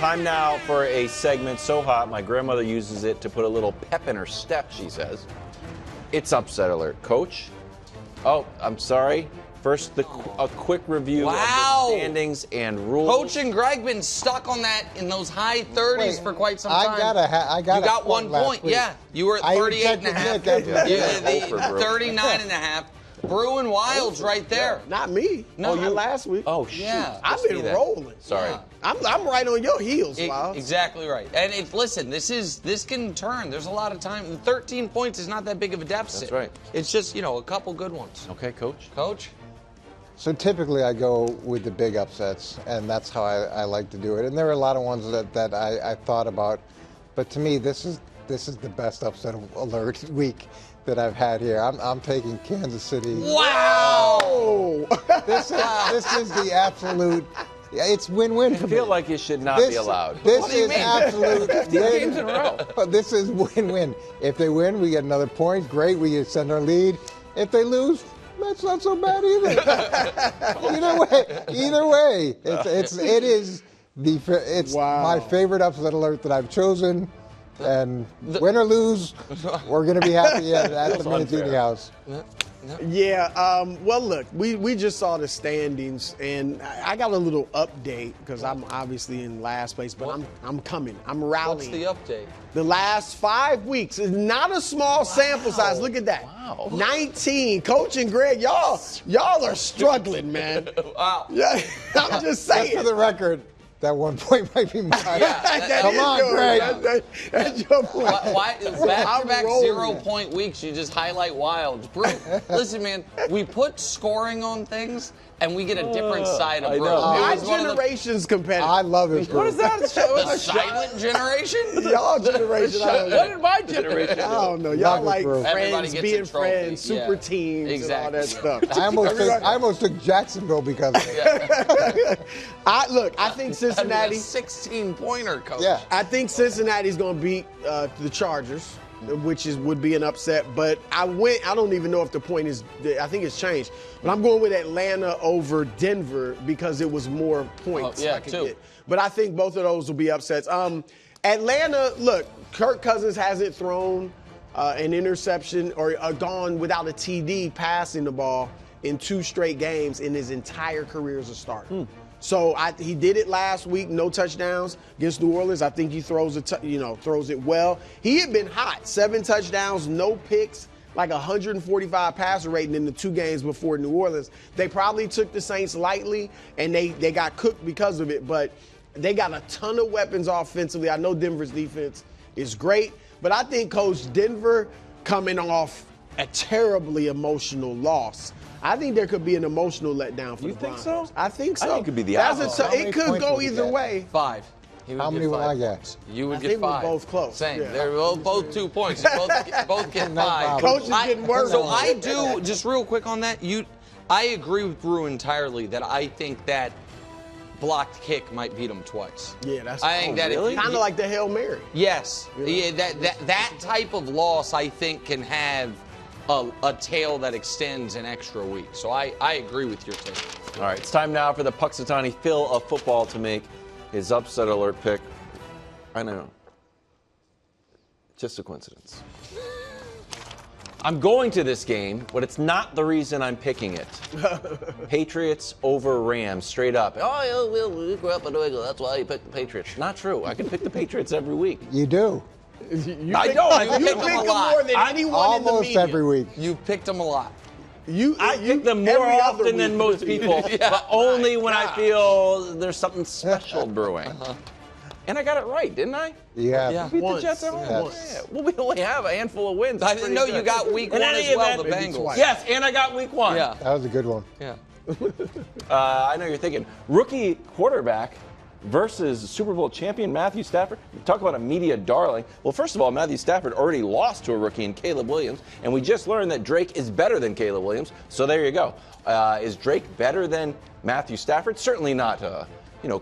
Time now for a segment so hot, my grandmother uses it to put a little pep in her step, she says. It's Upset Alert. Coach? Oh, I'm sorry. First, a quick review of the standings and rules. Coach and Greg been stuck on that in those high 30s for quite some time. I got you got 1 point. Yeah, you were at 38.5. 39 and a half. Brew and Wildes right there. Not me. No, you last week. Oh, shoot. Yeah. I've been rolling. Sorry. Yeah. I'm right on your heels, Wildes. Exactly right. And listen, this can turn. There's a lot of time. 13 points is not that big of a deficit. That's right. It's just, a couple good ones. Okay, Coach. Coach? So typically I go with the big upsets, and that's how I like to do it. And there are a lot of ones that I thought about, but to me this is the best upset alert week that I've had here. I'm taking Kansas City. Wow! This is the absolute. It's win-win for me. I feel like it should not be allowed. This is absolute 15 games in a row. This is win-win. If they win, we get another point. Great, we extend our lead. If they lose, that's not so bad either. Either way, it's my favorite upset alert that I've chosen. And win or lose, we're going to be happy at the Minute Eating House. Yeah, well, look, we just saw the standings, and I got a little update because I'm obviously in last place, but I'm coming. I'm rallying. What's the update? The last 5 weeks is not a small sample size. Look at that. Wow. 19. Coach and Greg, y'all are struggling, man. Wow. Yeah, I'm just saying. For the record, that 1 point might be mine. Yeah, Come on, Greg. That's your point. Why back-to-back 0-point weeks, you just highlight Wildes. Listen, man, we put scoring on things, and we get a different side of Brew. My generation's competitive. I love it, Brew. What is that? The silent generation? Y'all generation. What in my generation? I don't know. Y'all like Everybody friends gets being a trophy. friends, super teams, Exactly. and all that stuff. I almost took Jacksonville because of it. I think Cincinnati. 16-pointer, Coach. Yeah. I think Cincinnati's going to beat the Chargers, which would be an upset. But I don't even know if the point is. I think it's changed. But I'm going with Atlanta over Denver because it was more points. I could get. But I think both of those will be upsets. Atlanta, look, Kirk Cousins hasn't thrown an interception or gone without a TD passing the ball in 2 straight games in his entire career as a starter. So he did it last week, no touchdowns against New Orleans. I think he throws it well. He had been hot, 7 touchdowns, no picks, like 145 passer rating in the 2 games before New Orleans. They probably took the Saints lightly, and they got cooked because of it. But they got a ton of weapons offensively. I know Denver's defense is great, but I think Coach Denver coming off a terribly emotional loss. I think there could be an emotional letdown for the Broncos. You think so? I think so. I think it could be the opposite. It could go either way. 5. How many will I get? You would I get think 5. we're both close. Same. Yeah. They're both 2 points. Both get 5. Coach is getting worse. So I do, just real quick on that, I agree with Brew entirely that I think that blocked kick might beat him twice. Yeah, that's kind of like the Hail Mary. Yes. Yeah, that type of loss I think can have a tail that extends an extra week. So I agree with your take. All right, it's time now for the Puxatawny Phil of football to make his upset alert pick. I know. Just a coincidence. I'm going to this game, but it's not the reason I'm picking it. Patriots over Rams, straight up. Oh, we grew up in New England. That's why you picked the Patriots. Not true. I can pick the Patriots every week. You do. I don't. You pick them more than anyone in the Almost media. every week. You've picked them a lot. I pick them more often than most people, but only when I feel there's something special brewing. And I got it right, didn't I? Yeah. Beat the Jets at home. Yes. Well, we only have a handful of wins. I didn't know you got week 1 as well, the Bengals. Yes, and I got week 1. Yeah. That was a good one. Yeah. I know you're thinking, rookie quarterback versus Super Bowl champion Matthew Stafford. Talk about a media darling. Well, first of all, Matthew Stafford already lost to a rookie in Caleb Williams, and we just learned that Drake is better than Caleb Williams. So there you go. Is Drake better than Matthew Stafford? Certainly not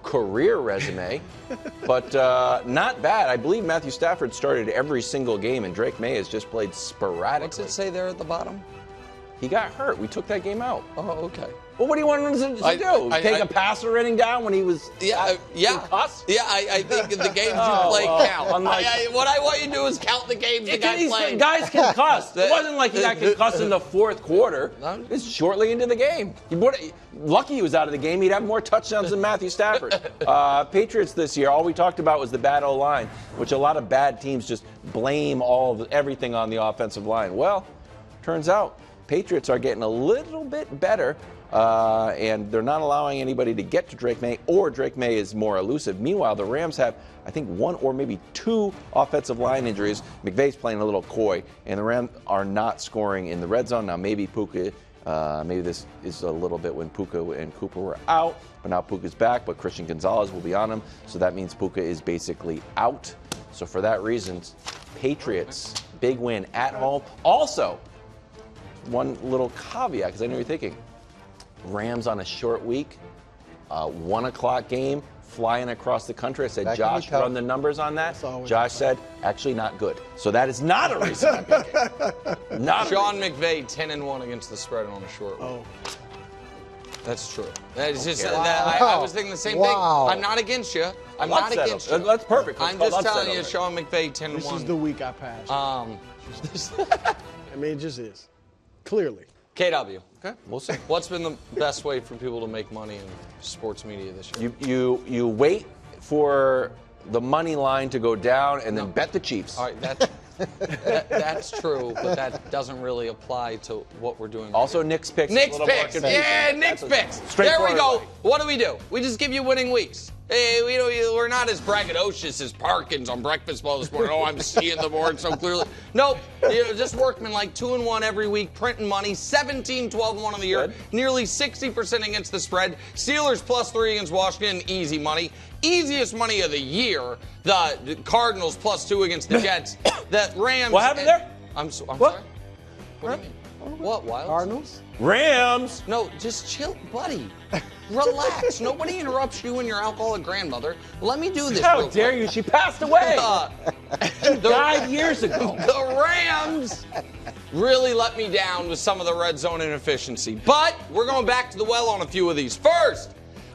career resume, but not bad. I believe Matthew Stafford started every single game, and Drake May has just played sporadically. What's it say there at the bottom? He got hurt. We took that game out. Oh, okay. Well, what do you want him to do? Take a passer inning down when he was concussed? Yeah, I think the games you play count. What I want you to do is count the games the guy played. Guys concussed. It wasn't like he got concussed in the fourth quarter. It's shortly into the game. Lucky he was out of the game. He'd have more touchdowns than Matthew Stafford. Patriots this year, all we talked about was the bad O-line, which a lot of bad teams just blame everything on the offensive line. Well, turns out Patriots are getting a little bit better. And they're not allowing anybody to get to Drake May, or Drake May is more elusive. Meanwhile, the Rams have, I think, 1 or maybe 2 offensive line injuries. McVay's playing a little coy, and the Rams are not scoring in the red zone. Now, maybe Puka, maybe this is a little bit when Puka and Cooper were out, but now Puka's back, but Christian Gonzalez will be on him, so that means Puka is basically out. So for that reason, Patriots, big win at home. Also, one little caveat, because I know you're thinking, Rams on a short week, 1 o'clock game, flying across the country. I said, Josh, run the numbers on that. Josh said, actually not good. So that is not a reason I'm picking. Sean McVay, 10-1 against the spread on a short week. That's true. That is just, I was thinking the same thing. I'm not against you. I'm not against you. That's perfect. I'm just telling you, Sean McVay, 10-1. This is the week I passed. I mean, it just is. Clearly. KW. Okay, we'll see. What's been the best way for people to make money in sports media this year? You wait for the money line to go down and then bet the Chiefs. All right, that's true, but that doesn't really apply to what we're doing. Also, Nick's picks. Nick's picks. Yeah, Nick's picks. There we go. What do? We just give you winning weeks. Hey, we're not as braggadocious as Parkins on Breakfast Ball this morning. Oh, I'm seeing the board so clearly. Nope. Just workman like 2-1 every week, printing money, 17-12-1 on the year, good. Nearly 60% against the spread. Steelers +3 against Washington, easy money. Easiest money of the year, the Cardinals +2 against the Jets. The Rams. What happened there? I'm sorry. What? What do you mean? What, Wildes? Cardinals? Rams. No, just chill, buddy. Relax. Nobody interrupts you and your alcoholic grandmother. Let me do this. How dare you? She passed away. 5 years ago. The Rams really let me down with some of the red zone inefficiency. But we're going back to the well on a few of these. First,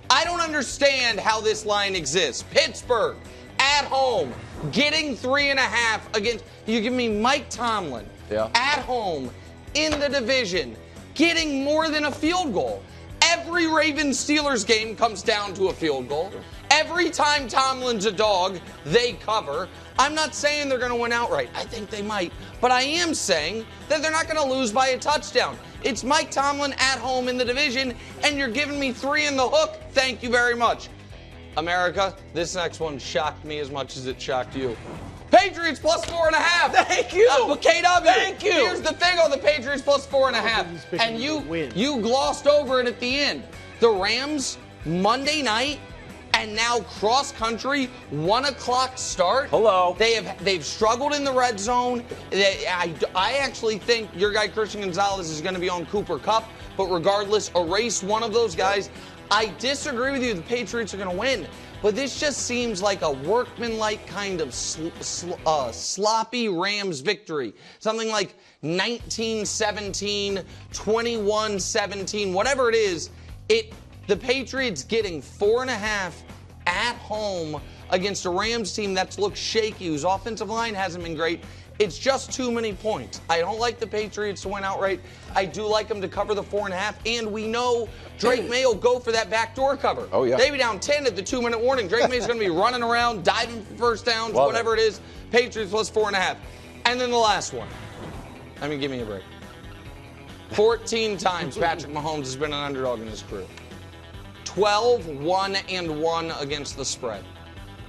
I don't understand how this line exists. Pittsburgh at home, getting 3.5 against. You give me Mike Tomlin at home in the division, getting more than a field goal. Every Ravens-Steelers game comes down to a field goal. Every time Tomlin's a dog, they cover. I'm not saying they're going to win outright. I think they might. But I am saying that they're not going to lose by a touchdown. It's Mike Tomlin at home in the division, and you're giving me 3 in the hook. Thank you very much. America, this next one shocked me as much as it shocked you. Patriots +4.5. Thank you. KW. Thank you. Here's the thing on the Patriots +4.5. And you glossed over it at the end. The Rams, Monday night, and now cross country, 1 o'clock start. Hello. They've struggled in the red zone. I actually think your guy Christian Gonzalez is going to be on Cooper Kupp, but regardless, erase one of those guys. I disagree with you. The Patriots are going to win. But this just seems like a workmanlike kind of sloppy Rams victory. Something like 19-17, 21-17, whatever it is. The Patriots getting 4.5 at home against a Rams team that's looked shaky, whose offensive line hasn't been great. It's just too many points. I don't like the Patriots to win outright. I do like them to cover the 4.5, and we know Drake May will go for that backdoor cover. Oh, yeah. They be down 10 at the 2-minute warning. Drake May's going to be running around, diving for first downs, whatever it is. Patriots +4.5. And then the last one. I mean, give me a break. 14 times Patrick Mahomes has been an underdog in his career. 12-1-1 against the spread.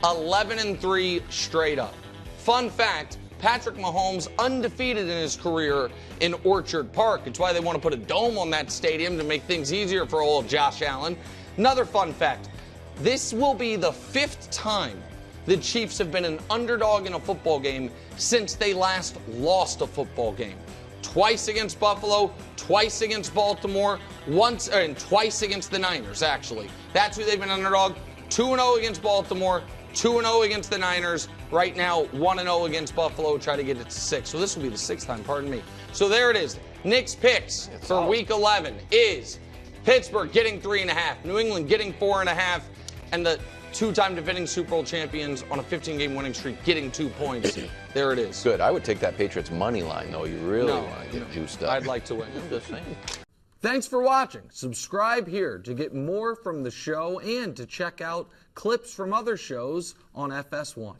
11-3 straight up. Fun fact, Patrick Mahomes undefeated in his career in Orchard Park. It's why they want to put a dome on that stadium to make things easier for old Josh Allen. Another fun fact, this will be the 5th time the Chiefs have been an underdog in a football game since they last lost a football game. Twice against Buffalo, twice against Baltimore, and twice against the Niners, actually. That's who they've been underdog. 2-0 against Baltimore, 2-0 against the Niners. Right now, 1-0 against Buffalo. Try to get it to 6. So this will be the 6th time, pardon me. So there it is. Nick's picks for Week 11 is Pittsburgh getting 3.5. New England getting 4.5. And the two-time defending Super Bowl champions on a 15-game winning streak getting 2 points. There it is. Good. I would take that Patriots money line, though. You really want to get juiced up. I'd like to win. I'm just saying. Thanks for watching. Subscribe here to get more from the show and to check out clips from other shows on FS1.